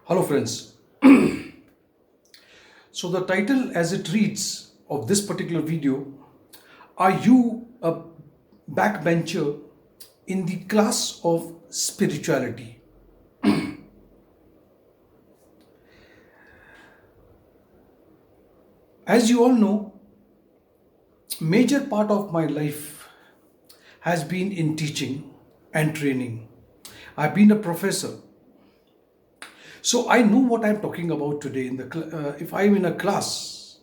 Hello, friends. So, the title as it reads of this particular video, are you a backbencher in the class of spirituality? As you all know, major part of my life has been in teaching and training. I've been a professor. So I know what I'm talking about today. If I'm in a class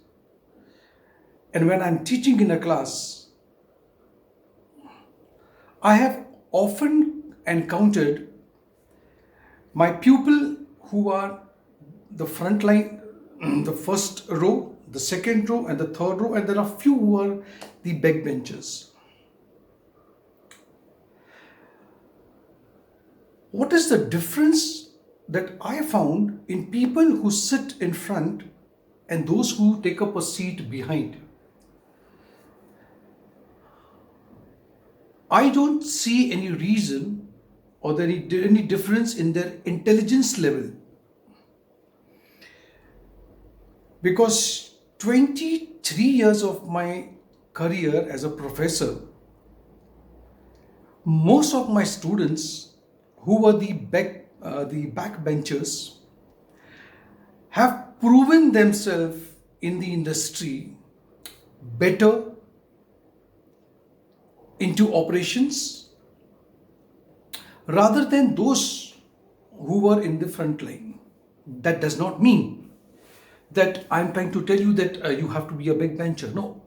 and when I'm teaching in a class, I have often encountered my pupil who are the front line, the first row, the second row, and the third row, and there are few who are the backbenchers. What is the difference that I found in people who sit in front and those who take up a seat behind? I don't see any reason or any difference in their intelligence level, because 23 years of my career as a professor, most of my students who were the backbenchers have proven themselves in the industry better into operations rather than those who were in the front line. That does not mean that I'm trying to tell you that you have to be a backbencher. No.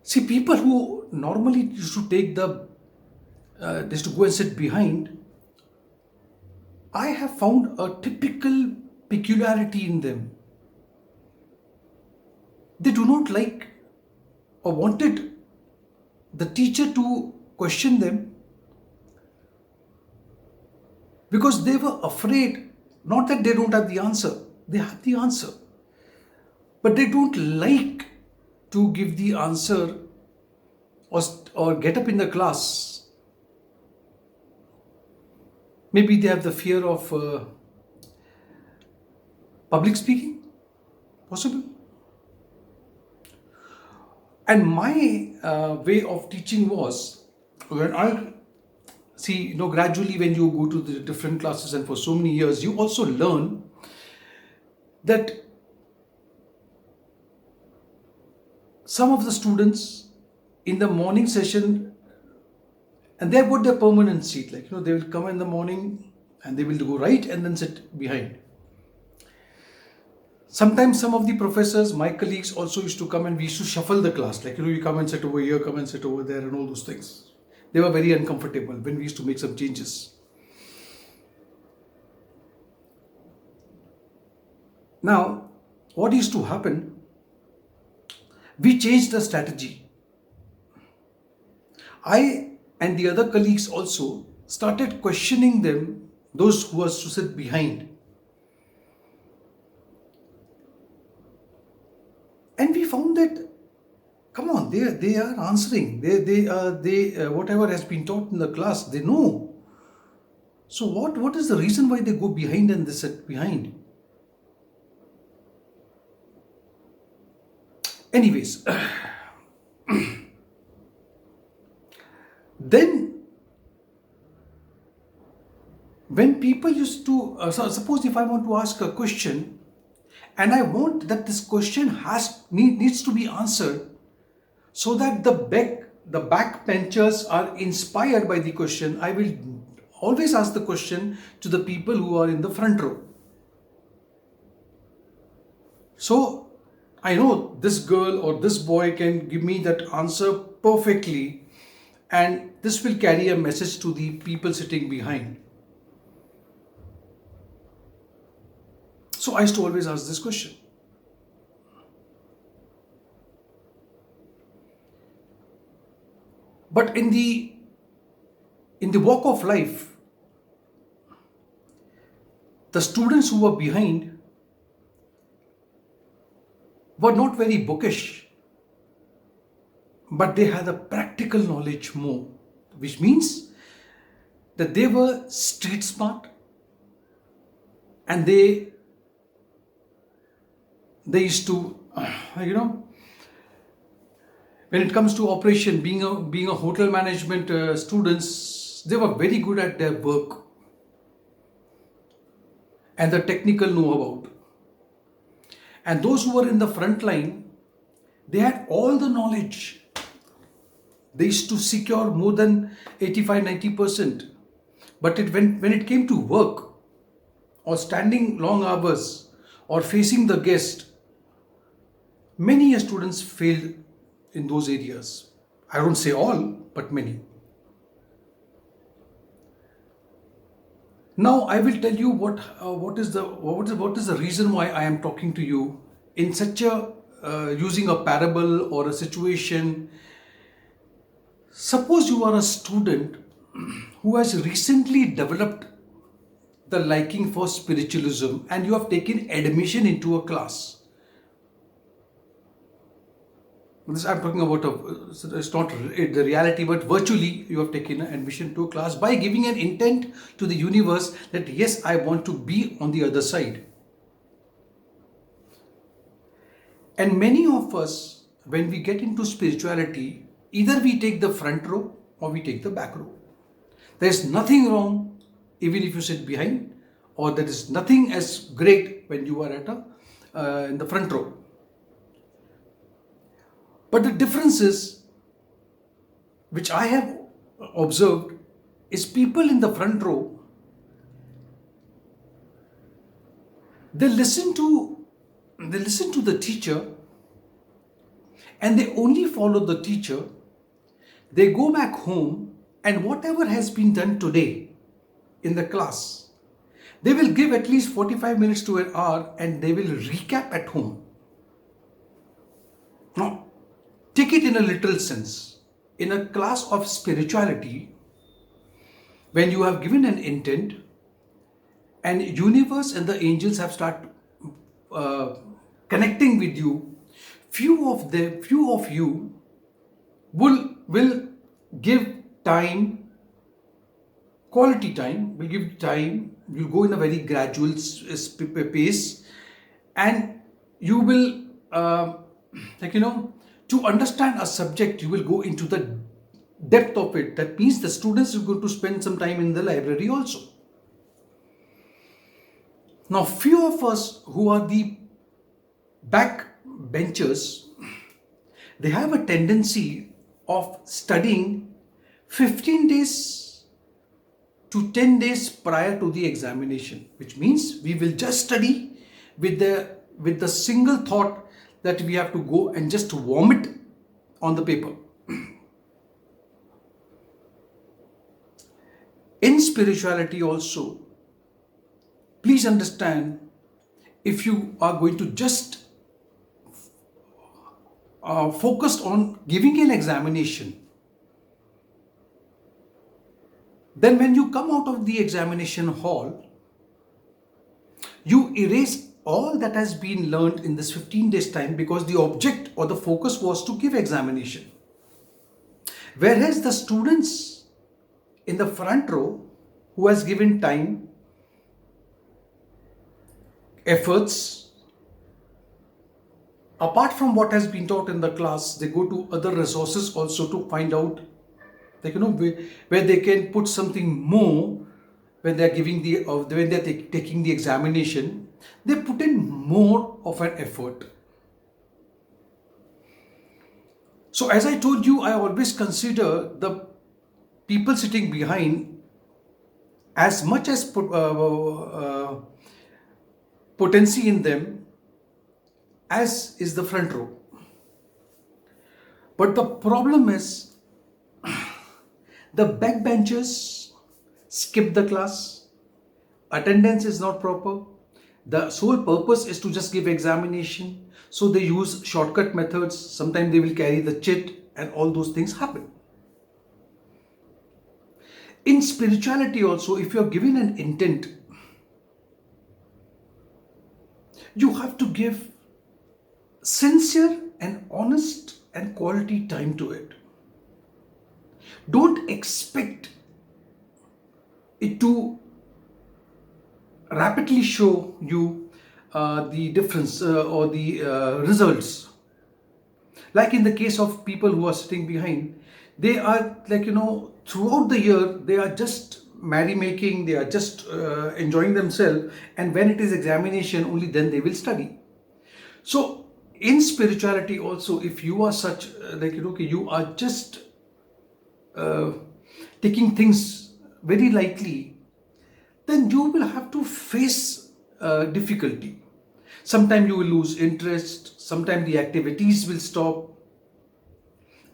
See, people who normally used to take used to go and sit behind, I have found a typical peculiarity in them. They do not like or wanted the teacher to question them because they were afraid, not that they don't have the answer, they have the answer, but they don't like to give the answer or get up in the class. Maybe they have the fear of public speaking, possible. And my way of teaching was, when I see, gradually when you go to the different classes and for so many years, you also learn that some of the students in the morning session, and they've got their permanent seat, they will come in the morning and they will go right and then sit behind. Sometimes some of the professors, my colleagues, also used to come and we used to shuffle the class. You come and sit over here, come and sit over there, and all those things. They were very uncomfortable when we used to make some changes. Now, what used to happen? We changed the strategy. I and the other colleagues also started questioning them, those who was to sit behind. And we found that, come on, they are answering. They whatever has been taught in the class, they know. So what is the reason why they go behind and they sit behind? Anyways, then when people used to suppose if I want to ask a question, and I want that this question needs to be answered so that the backbenchers are inspired by the question, I will always ask the question to the people who are in the front row. So I know this girl or this boy can give me that answer perfectly, and this will carry a message to the people sitting behind. So I used to always ask this question. But in the walk of life, the students who were behind were not very bookish, but they had a practical knowledge more, which means that they were street smart, and they used to, you know, when it comes to operation, being a hotel management students, they were very good at their work and the technical know about. And those who were in the front line, they had all the knowledge. They used to secure more than 85-90%. But when it came to work, or standing long hours, or facing the guest, many students failed in those areas. I don't say all, but many. Now I will tell you what is the reason why I am talking to you in such a using a parable or a situation. Suppose you are a student who has recently developed the liking for spiritualism and you have taken admission into a class. This I'm talking about, it's not the reality, but virtually you have taken admission to a class by giving an intent to the universe that yes, I want to be on the other side. And many of us, when we get into spirituality, either we take the front row or we take the back row. There is nothing wrong even if you sit behind, or there is nothing as great when you are at in the front row. But the difference is, which I have observed, is people in the front row, they listen to the teacher and they only follow the teacher. They go back home and whatever has been done today in the class, they will give at least 45 minutes to an hour and they will recap at home. Now, take it in a literal sense. In a class of spirituality, when you have given an intent and universe and the angels have started connecting with you, few of you will give time, quality time, will give time, you'll go in a very gradual pace, and you will, to understand a subject, you will go into the depth of it. That means the students are going to spend some time in the library also. Now, few of us who are the backbenchers, they have a tendency of studying 15 days to 10 days prior to the examination, which means we will just study with the single thought that we have to go and just vomit on the paper. In spirituality also, please understand, if you are going to just focus on giving an examination, then when you come out of the examination hall, you erase all that has been learned in this 15 days time, because the object or the focus was to give examination. Whereas the students in the front row who has given time, efforts, apart from what has been taught in the class, they go to other resources also to find out, like, where they can put something more when they are taking the examination. They put in more of an effort. So as I told you, I always consider the people sitting behind as much as potency in them as is the front row. But the problem is, the backbenchers skip the class, attendance is not proper, the sole purpose is to just give examination, so they use shortcut methods, sometimes they will carry the chit, and all those things happen. In spirituality also, if you are given an intent, you have to give sincere and honest and quality time to it. Don't expect it to rapidly show you the difference or the results. Like in the case of people who are sitting behind, they are like, throughout the year, they are just merrymaking, they are just enjoying themselves. And when it is examination, only then they will study. So in spirituality also, if you are such, you are just taking things very lightly, then you will have to face difficulty. Sometimes you will lose interest, sometimes the activities will stop.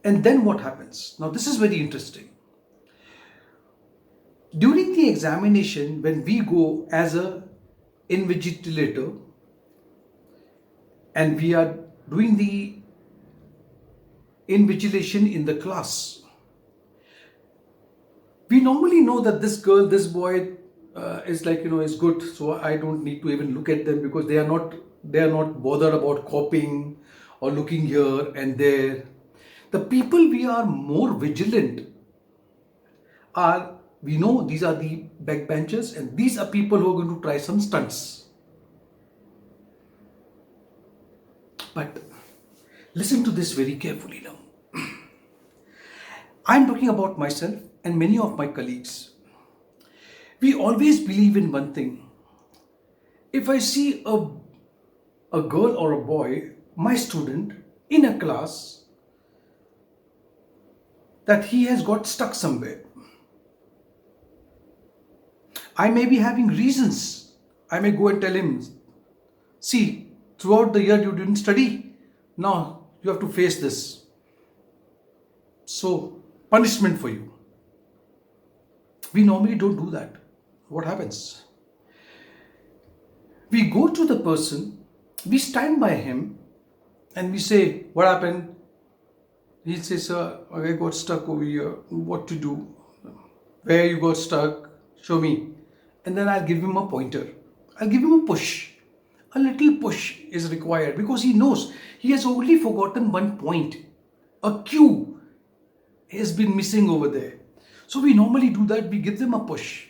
And then what happens? Now, this is very interesting. During the examination, when we go as a invigilator and we are doing the invigilation in the class, we normally know that this girl, this boy is is good, so I don't need to even look at them because they are not bothered about copying or looking here and there. The people we are more vigilant are, we know these are the backbenchers and these are people who are going to try some stunts. But listen to this very carefully now. I'm talking about myself and many of my colleagues. We always believe in one thing. If I see a girl or a boy, my student, in a class, that he has got stuck somewhere, I may be having reasons. I may go and tell him, see, throughout the year you didn't study. Now you have to face this. So, punishment for you. We normally don't do that. What happens? We go to the person, we stand by him, and we say, what happened? He says, sir, I got stuck over here. What to do? Where you got stuck? Show me. And then I'll give him a pointer. I'll give him a push. A little push is required because he knows he has only forgotten one point. A cue has been missing over there. So we normally do that. We give them a push.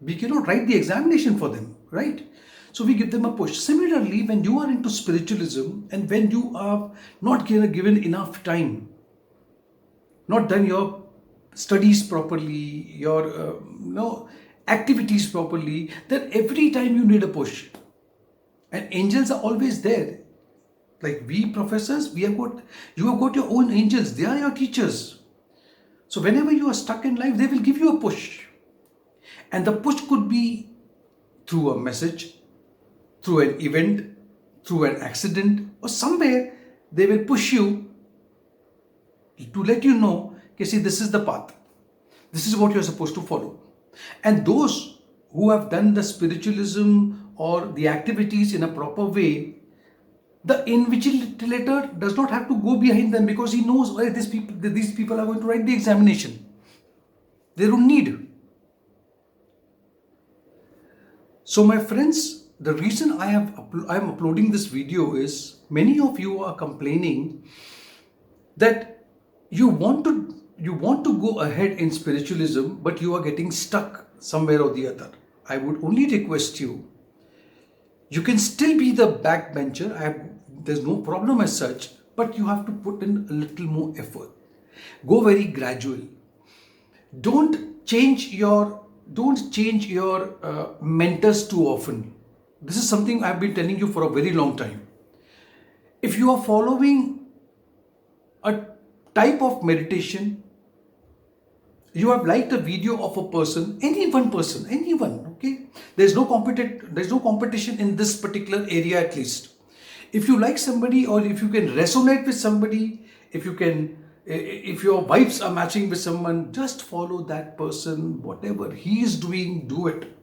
We cannot write the examination for them, right? So we give them a push. Similarly, when you are into spiritualism and when you are not given enough time, not done your studies properly, your activities properly, then every time you need a push. And angels are always there. Like we professors, you have got your own angels. They are your teachers. So whenever you are stuck in life, they will give you a push. And the push could be through a message, through an event, through an accident, or somewhere they will push you to let you know, okay, see, this is the path. This is what you're supposed to follow. And those who have done the spiritualism or the activities in a proper way, the invigilator does not have to go behind them because he knows, well, these people are going to write the examination. They don't need. So my friends, the reason I am uploading this video is many of you are complaining that you want to go ahead in spiritualism, but you are getting stuck somewhere or the other. I would only request you, you can still be the backbencher. There's no problem as such, but you have to put in a little more effort. Go very gradual. Don't change your mentors too often. This is something I've been telling you for a very long time. If you are following a type of meditation, you have liked a video of a person, anyone, okay? There's no competition in this particular area at least. If you like somebody or if you can resonate with somebody, if your vibes are matching with someone, just follow that person. Whatever he is doing, do it.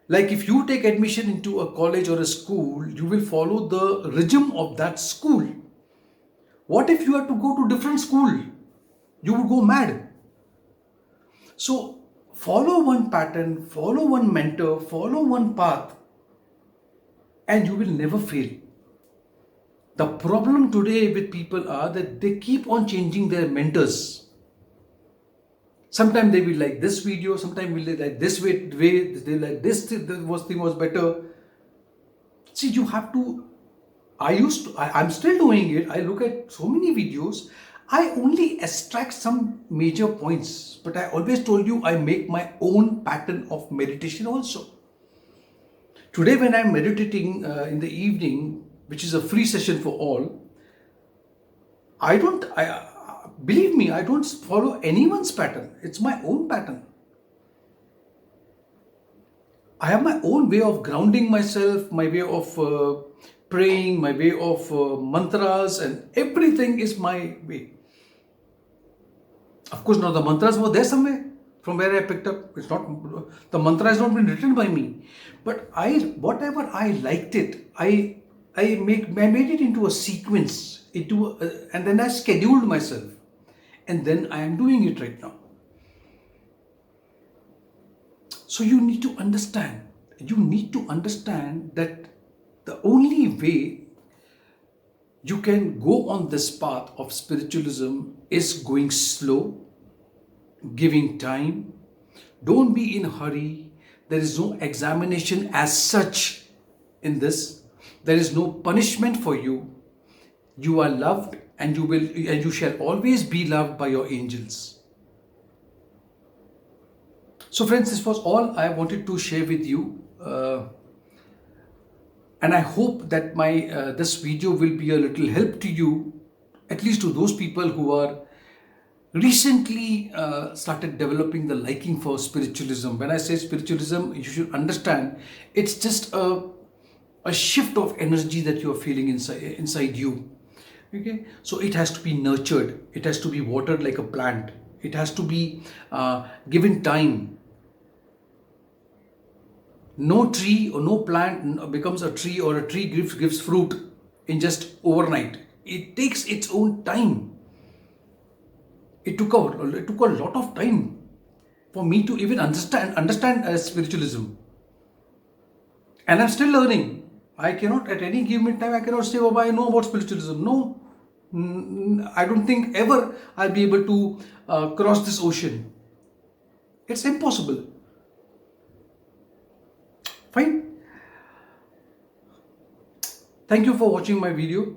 Like if you take admission into a college or a school, you will follow the regime of that school. What if you have to go to different school? You would go mad. So follow one pattern, follow one mentor, follow one path, and you will never fail. The problem today with people are that they keep on changing their mentors. Sometimes they will like this video, sometimes will like this way they like this thing was better. See, you have to. I'm still doing it. I look at so many videos. I only extract some major points, but I always told you I make my own pattern of meditation also. Today, when I'm meditating in the evening, which is a free session for all, believe me, I don't follow anyone's pattern. It's my own pattern. I have my own way of grounding myself, my way of praying, my way of mantras, and everything is my way. Of course, now the mantras were there somewhere from where I picked up. It's not, the mantra has not been written by me, but whatever I liked it, I made it into a sequence, and then I scheduled myself, and then I am doing it right now. So you need to understand that the only way you can go on this path of spiritualism is going slow, giving time. Don't be in a hurry. There is no examination as such in this. There is no punishment for you. You are loved, and you shall always be loved by your angels. So friends, this was all I wanted to share with you. And I hope that this video will be a little help to you, at least to those people who are recently started developing the liking for spiritualism. When I say spiritualism, you should understand it's just a shift of energy that you are feeling inside you. Okay, so it has to be nurtured. It has to be watered like a plant. It has to be given time. No tree or no plant becomes a tree, or a tree gives fruit in just overnight. It takes its own time. It took a lot of time for me to even understand spiritualism, and I'm still learning. I cannot at any given time I cannot say, oh, I know about spiritualism. No, I don't think ever I'll be able to cross this ocean. It's impossible. Fine. Thank you for watching my video.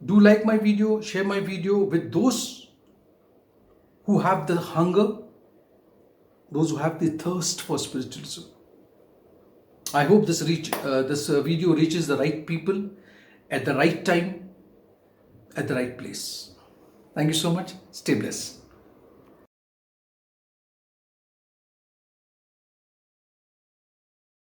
Do like my video, share my video with those who have the hunger, those who have the thirst for spiritualism. I hope this video reaches the right people at the right time, at the right place. Thank you so much. Stay blessed.